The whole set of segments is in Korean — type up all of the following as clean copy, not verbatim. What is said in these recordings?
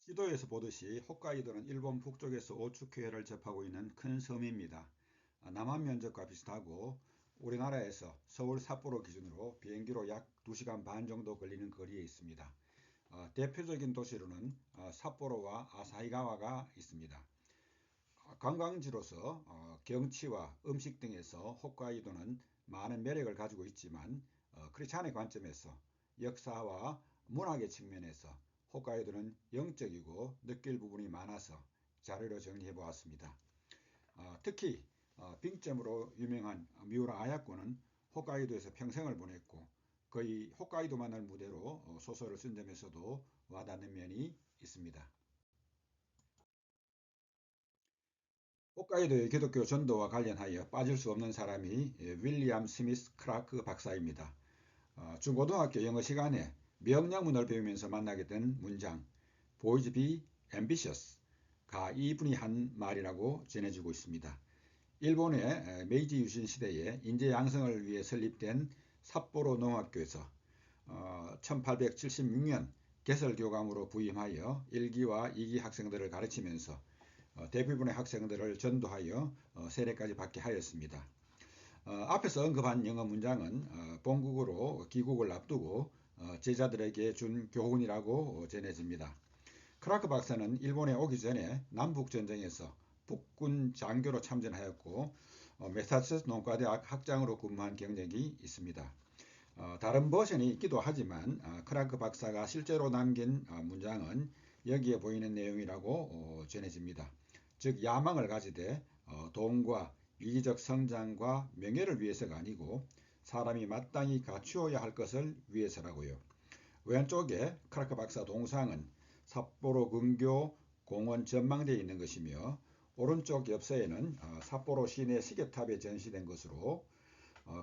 지도에서 보듯이 홋카이도는 일본 북쪽에서 오츠큐해를 접하고 있는 큰 섬입니다. 남한 면적과 비슷하고 우리나라에서 서울 삿포로 기준으로 비행기로 약 2시간 반 정도 걸리는 거리에 있습니다. 대표적인 도시로는 삿포로와 아사히가와가 있습니다. 관광지로서 경치와 음식 등에서 홋카이도는 많은 매력을 가지고 있지만 크리스찬의 관점에서 역사와 문학의 측면에서 홋카이도는 영적이고 느낄 부분이 많아서 자료로 정리해 보았습니다. 특히 빙점으로 유명한 미우라 아야코는 홋카이도에서 평생을 보냈고 거의 홋카이도만을 무대로 소설을 쓴 점에서도 와닿는 면이 있습니다. 홋카이도의 기독교 전도와 관련하여 빠질 수 없는 사람이 윌리엄 스미스 크라크 박사입니다. 중고등학교 영어 시간에 명량문을 배우면서 만나게 된 문장 Boys be ambitious가 이분이 한 말이라고 전해지고 있습니다. 일본의 메이지 유신 시대에 인재 양성을 위해 설립된 삿포로 농학교에서 1876년 개설 교감으로 부임하여 1기와 2기 학생들을 가르치면서 대부분의 학생들을 전도하여 세례까지 받게 하였습니다. 앞에서 언급한 영어 문장은 본국으로 귀국을 앞두고 제자들에게 준 교훈이라고 전해집니다. 크라크 박사는 일본에 오기 전에 남북전쟁에서 북군 장교로 참전하였고 매사추세츠 농과대학 학장으로 근무한 경력이 있습니다. 다른 버전이 있기도 하지만 크라크 박사가 실제로 남긴 문장은 여기에 보이는 내용이라고 전해집니다. 즉 야망을 가지되 돈과 이기적 성장과 명예를 위해서가 아니고 사람이 마땅히 갖추어야 할 것을 위해서라고요. 왼쪽에 크라크 박사 동상은 삿포로 근교 공원 전망대에 있는 것이며 오른쪽 옆서에는 삿포로 시내 시계탑에 전시된 것으로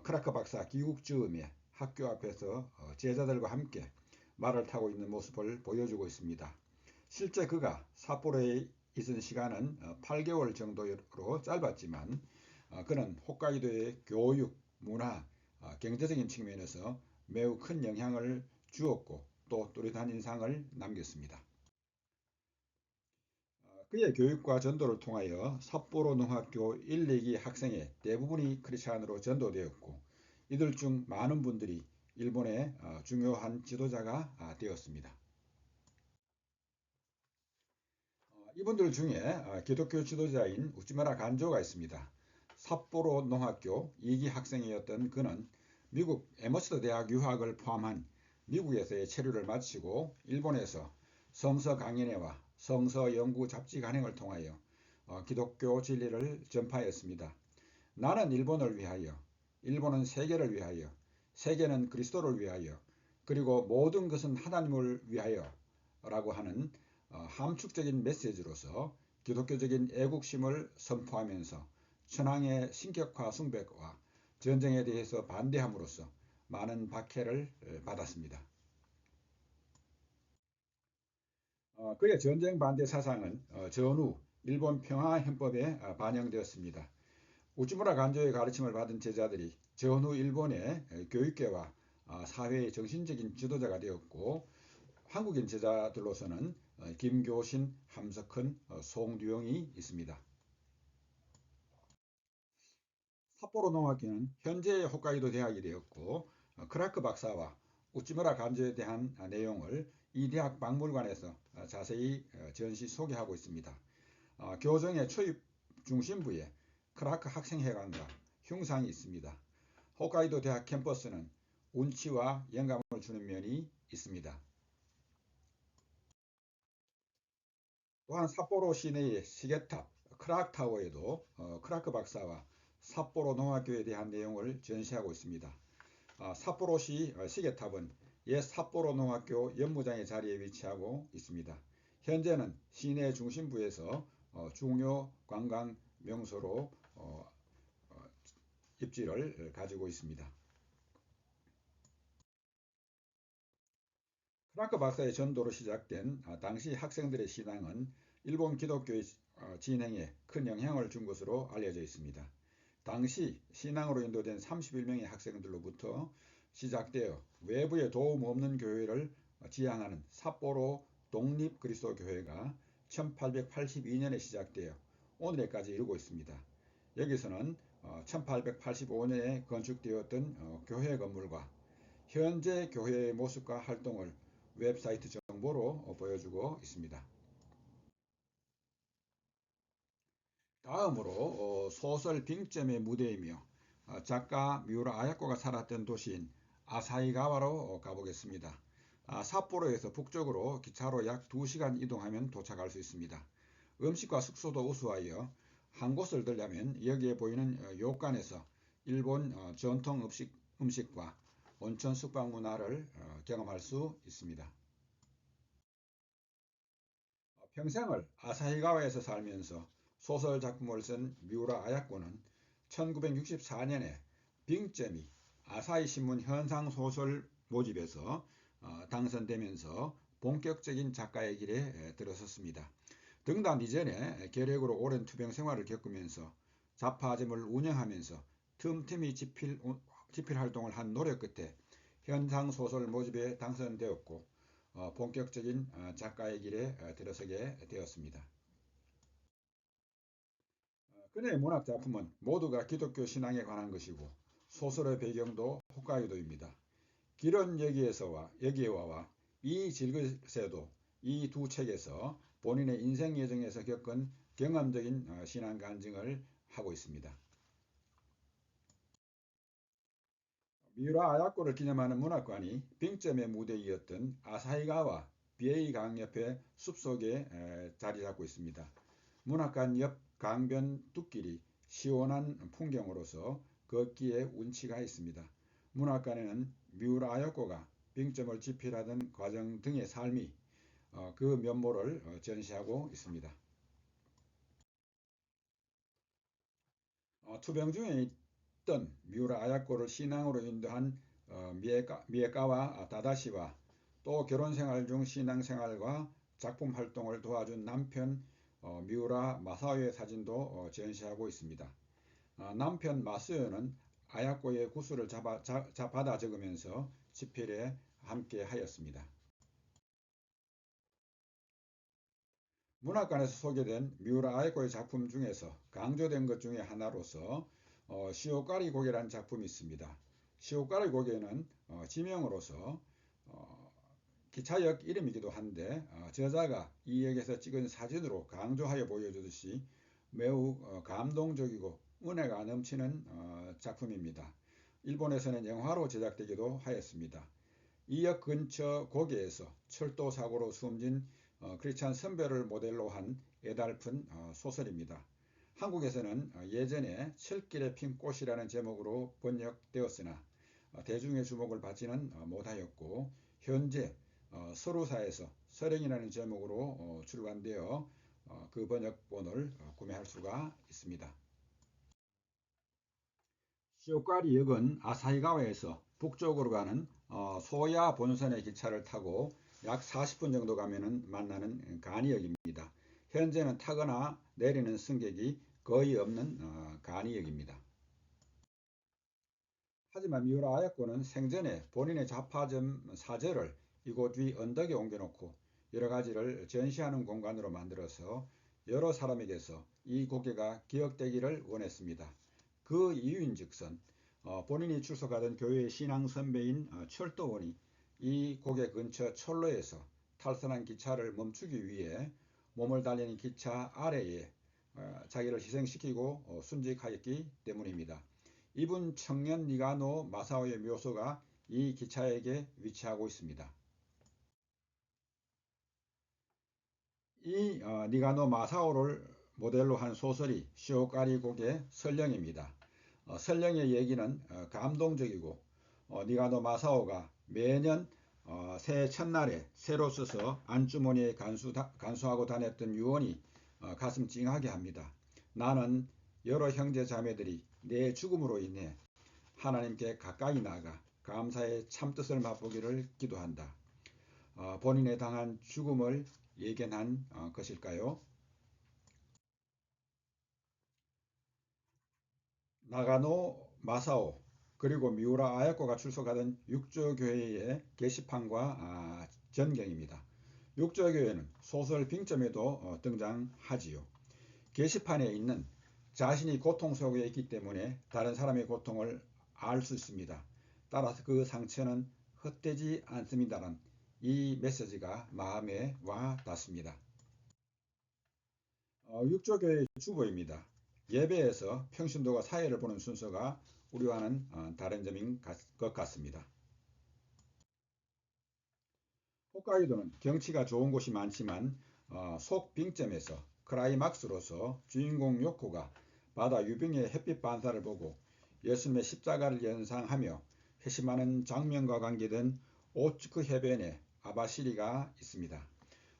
크라크 박사 귀국 즈음에 학교 앞에서 제자들과 함께 말을 타고 있는 모습을 보여주고 있습니다. 실제 그가 삿포로에 있은 시간은 8개월 정도로 짧았지만 그는 홋카이도의 교육, 문화, 경제적인 측면에서 매우 큰 영향을 주었고 또 뚜렷한 인상을 남겼습니다. 그의 교육과 전도를 통하여 삿포로 농학교 1, 2기 학생의 대부분이 크리스찬으로 전도되었고 이들 중 많은 분들이 일본의 중요한 지도자가 되었습니다. 이분들 중에 기독교 지도자인 우찌무라 간조가 있습니다. 삿포로 농학교 2기 학생이었던 그는 미국 에머스트 대학 유학을 포함한 미국에서의 체류를 마치고 일본에서 성서 강연회와 성서 연구 잡지 간행을 통하여 기독교 진리를 전파했습니다. 나는 일본을 위하여, 일본은 세계를 위하여, 세계는 그리스도를 위하여, 그리고 모든 것은 하나님을 위하여 라고 하는 함축적인 메시지로서 기독교적인 애국심을 선포하면서 천황의 신격화 숭배와 전쟁에 대해서 반대함으로써 많은 박해를 받았습니다. 그의 전쟁 반대 사상은 전후 일본 평화헌법에 반영되었습니다. 우찌무라 간조의 가르침을 받은 제자들이 전후 일본의 교육계와 사회의 정신적인 지도자가 되었고 한국인 제자들로서는 김교신, 함석헌, 송두영이 있습니다. 삿포로 농학교는 현재의 홋카이도 대학이 되었고 크라크 박사와 우찌무라 간조에 대한 내용을 이 대학 박물관에서 자세히 전시 소개하고 있습니다. 교정의 초입 중심부에 크라크 학생회관과 흉상이 있습니다. 홋카이도 대학 캠퍼스는 운치와 영감을 주는 면이 있습니다. 또한 삿포로 시내의 시계탑 크라크타워에도 크라크 박사와 삿포로 농학교에 대한 내용을 전시하고 있습니다. 삿포로시 시계탑은 옛 삿포로 농학교 연무장의 자리에 위치하고 있습니다. 현재는 시내 중심부에서 중요 관광 명소로 입지를 가지고 있습니다. 프랑크 박사의 전도로 시작된 당시 학생들의 신앙은 일본 기독교의 진행에 큰 영향을 준 것으로 알려져 있습니다. 당시 신앙으로 인도된 31명의 학생들로부터 시작되어 외부의 도움 없는 교회를 지향하는 삿포로 독립그리스도교회가 1882년에 시작되어 오늘에까지 이루고 있습니다. 여기서는 1885년에 건축되었던 교회 건물과 현재 교회의 모습과 활동을 웹사이트 정보로 보여주고 있습니다. 다음으로 소설 빙점의 무대이며 작가 미우라 아야코가 살았던 도시인 아사히가와로 가보겠습니다. 삿포로에서 북쪽으로 기차로 약 2시간 이동하면 도착할 수 있습니다. 음식과 숙소도 우수하여 한 곳을 들려면 여기에 보이는 요간에서 일본 전통 음식과 온천 숙박 문화를 경험할 수 있습니다. 평생을 아사히가와에서 살면서 소설 작품을 쓴 미우라 아야코는 1964년에 빙점이 아사히 신문 현상 소설 모집에서 당선되면서 본격적인 작가의 길에 들어섰습니다. 등단 이전에 계력으로 오랜 투병 생활을 겪으면서 잡화점을 운영하면서 틈틈이 집필 활동을 한 노력 끝에 현상 소설 모집에 당선되었고 본격적인 작가의 길에 들어서게 되었습니다. 그의 문학 작품은 모두가 기독교 신앙에 관한 것이고 소설의 배경도 홋카이도입니다. 길은 여기에와와 이 질그새도 이 두 책에서 본인의 인생 여정에서 겪은 경험적인 신앙 간증을 하고 있습니다. 미우라 아야코를 기념하는 문학관이 빙점의 무대이었던 아사히가와 비에이강 옆의 숲속에 자리 잡고 있습니다. 문학관 옆 강변 둑길이 시원한 풍경으로서 걷기에 운치가 있습니다. 문학관에는 미우라 아야코가 빙점을 집필하던 과정 등의 삶이 그 면모를 전시하고 있습니다. 투병 중에 있던 미우라 아야코를 신앙으로 인도한 미에카와 다다시와 또 결혼생활 중 신앙생활과 작품 활동을 도와준 남편 미우라 마사오의 사진도 전시하고 있습니다. 남편 마스오는 아야코의 구슬을 받아 적으면서 집필에 함께 하였습니다. 문학관에서 소개된 미우라 아야코의 작품 중에서 강조된 것 중에 하나로서 시오카리 고개라는 작품이 있습니다. 시오카리 고개는 지명으로서 기차역 이름이기도 한데 저자가 이 역에서 찍은 사진으로 강조하여 보여주듯이 매우 감동적이고 은혜가 넘치는 작품입니다. 일본에서는 영화로 제작되기도 하였습니다. 이 역 근처 고개에서 철도 사고로 숨진 크리스찬 선배를 모델로 한 애달픈 소설입니다. 한국에서는 예전에 철길에 핀 꽃이라는 제목으로 번역되었으나 대중의 주목을 받지는 못하였고 현재 서루사에서 서령이라는 제목으로 출간되어 그 번역본을 구매할 수가 있습니다. 시오카리역은 아사히가와에서 북쪽으로 가는 소야 본선의 기차를 타고 약 40분 정도 가면 만나는 간이역입니다. 현재는 타거나 내리는 승객이 거의 없는 간이역입니다. 하지만 미우라 아야코는 생전에 본인의 잡화점 사절을 이곳 위 언덕에 옮겨놓고 여러 가지를 전시하는 공간으로 만들어서 여러 사람에게서 이 고개가 기억되기를 원했습니다. 그 이유인즉슨 본인이 출석하던 교회의 신앙 선배인 철도원이 이 고개 근처 철로에서 탈선한 기차를 멈추기 위해 몸을 달리는 기차 아래에 자기를 희생시키고 순직하였기 때문입니다. 이분 청년 니가노 마사오의 묘소가 이 기차에게 위치하고 있습니다. 이 니가노 마사오를 모델로 한 소설이 시오카리 곡의 설령입니다. 설령의 얘기는 감동적이고 니가노 마사오가 매년 새해 첫날에 새로 써서 안주머니에 간수하고 다녔던 유언이 가슴 찡하게 합니다. 나는 여러 형제 자매들이 내 죽음으로 인해 하나님께 가까이 나가 감사의 참뜻을 맛보기를 기도한다. 본인의 당한 죽음을 예견한 것일까요? 나가노 마사오 그리고 미우라 아야코가 출석하던 육조교회의 게시판과 전경입니다. 육조교에는 소설 빙점에도 등장하지요. 게시판에 있는 자신이 고통 속에 있기 때문에 다른 사람의 고통을 알 수 있습니다. 따라서 그 상처는 헛되지 않습니다라는 이 메시지가 마음에 와 닿습니다. 육조교의 주보입니다. 예배에서 평신도가 사회를 보는 순서가 우리와는 다른 점인 것 같습니다. 홋카이도는 경치가 좋은 곳이 많지만 속 빙점에서 클라이막스로서 주인공 요코가 바다 유병의 햇빛 반사를 보고 예수님의 십자가를 연상하며 회심하는 장면과 관계된 오츠크 해변에 아바시리가 있습니다.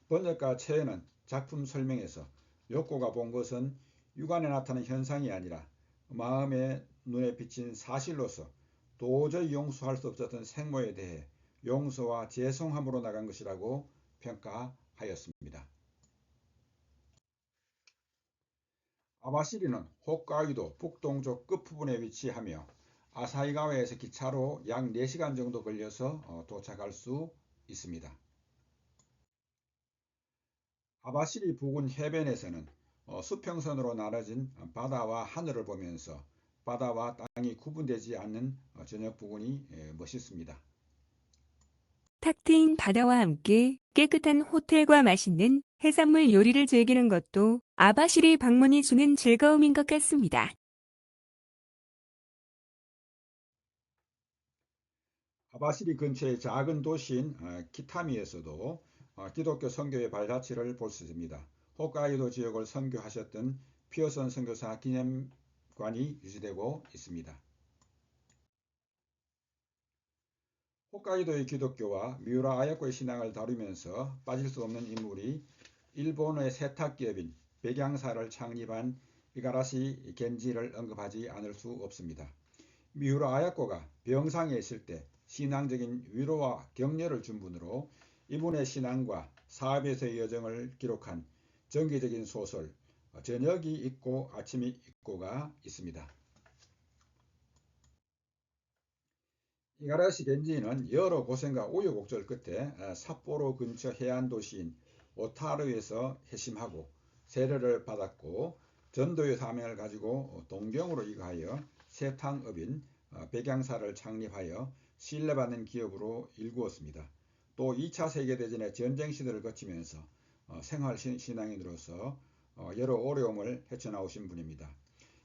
번역가 최연은 작품 설명에서 요코가 본 것은 육안에 나타나는 현상이 아니라 마음의 눈에 비친 사실로서 도저히 용서할 수 없었던 생모에 대해 용서와 죄송함으로 나간 것이라고 평가하였습니다. 아바시리는 홋카이도 북동쪽 끝부분에 위치하며 아사히가와에서 기차로 약 4시간 정도 걸려서 도착할 수 있습니다. 아바시리 부근 해변에서는 수평선으로 나눠진 바다와 하늘을 보면서 바다와 땅이 구분되지 않는 저녁 부근이 멋있습니다. 탁 트인 바다와 함께 깨끗한 호텔과 맛있는 해산물 요리를 즐기는 것도 아바시리 방문이 주는 즐거움인 것 같습니다. 아바시리 근처의 작은 도시인 키타미에서도 기독교 선교의 발자취를 볼 수 있습니다. 홋카이도 지역을 선교하셨던 피어선 선교사 기념관이 유지되고 있습니다. 홋카이도의 기독교와 미우라 아야코의 신앙을 다루면서 빠질 수 없는 인물이 일본의 세탁기업인 백양사를 창립한 이가라시 겐지를 언급하지 않을 수 없습니다. 미우라 아야코가 병상에 있을 때 신앙적인 위로와 격려를 준 분으로 이분의 신앙과 사업에서의 여정을 기록한 정기적인 소설 저녁이 있고 아침이 있고가 있습니다. 이가라시 겐지는 여러 고생과 우여곡절 끝에 삿포로 근처 해안 도시인 오타루에서 회심하고 세례를 받았고 전도의 사명을 가지고 동경으로 이가하여 세탕업인 백양사를 창립하여 신뢰받는 기업으로 일구었습니다. 또 2차 세계대전의 전쟁 시대를 거치면서 생활신앙인으로서 여러 어려움을 헤쳐나오신 분입니다.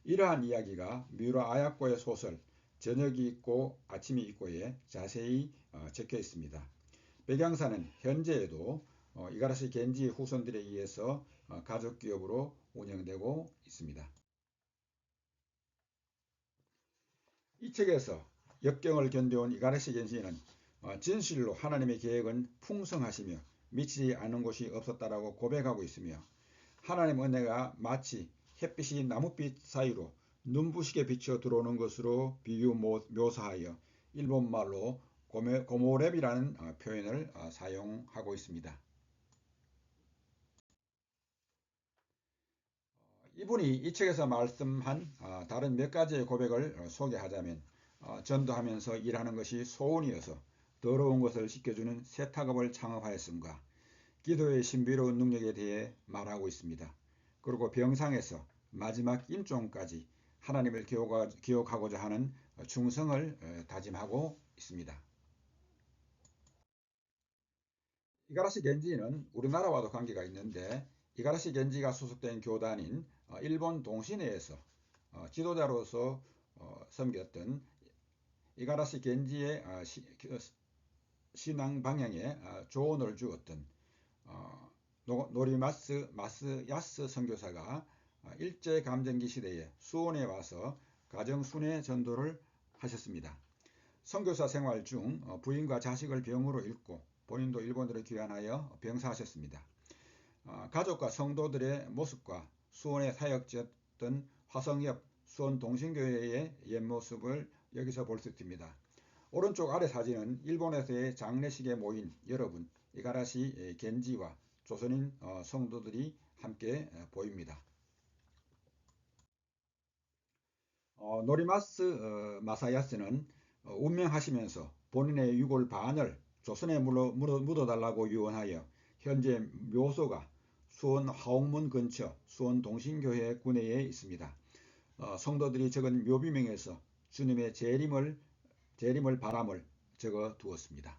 이러한 이야기가 미우라 아야코의 소설 저녁이 있고 아침이 있고에 자세히 적혀 있습니다. 백양사는 현재에도 이가라시 겐지 후손들에 의해서 가족기업으로 운영되고 있습니다. 이 책에서 역경을 견뎌온 이가라시 겐지는 진실로 하나님의 계획은 풍성하시며 미치지 않은 곳이 없었다라고 고백하고 있으며 하나님의 은혜가 마치 햇빛이 나뭇빛 사이로 눈부시게 비쳐 들어오는 것으로 비유 묘사하여 일본말로 고모랩이라는 표현을 사용하고 있습니다. 이분이 이 책에서 말씀한 다른 몇 가지의 고백을 소개하자면 전도하면서 일하는 것이 소원이어서 더러운 것을 씻겨주는 세탁업을 창업하였음과 기도의 신비로운 능력에 대해 말하고 있습니다. 그리고 병상에서 마지막 임종까지 하나님을 기억하고자 하는 충성을 다짐하고 있습니다. 이가라시 겐지는 우리나라와도 관계가 있는데 이가라시 겐지가 소속된 교단인 일본 동시내에서 지도자로서 섬겼던 이가라시 겐지의 신앙 방향에 조언을 주었던 노리마스 마스야스 선교사가 일제감정기 시대에 수원에 와서 가정순회 전도를 하셨습니다. 선교사 생활 중 부인과 자식을 병으로 잃고 본인도 일본으로 귀환하여 병사하셨습니다. 가족과 성도들의 모습과 수원에 사역지었던 화성엽 수원 동신교회의 옛모습을 여기서 볼 수 있습니다. 오른쪽 아래 사진은 일본에서의 장례식에 모인 여러분 이가라시 겐지와 조선인 성도들이 함께 보입니다. 노리마스 마사야스는 운명하시면서 본인의 유골 반을 조선에 묻어달라고 유언하여 현재 묘소가 수원 화옥문 근처 수원 동신교회 구내에 있습니다. 성도들이 적은 묘비명에서 주님의 재림을 바람을 적어 두었습니다.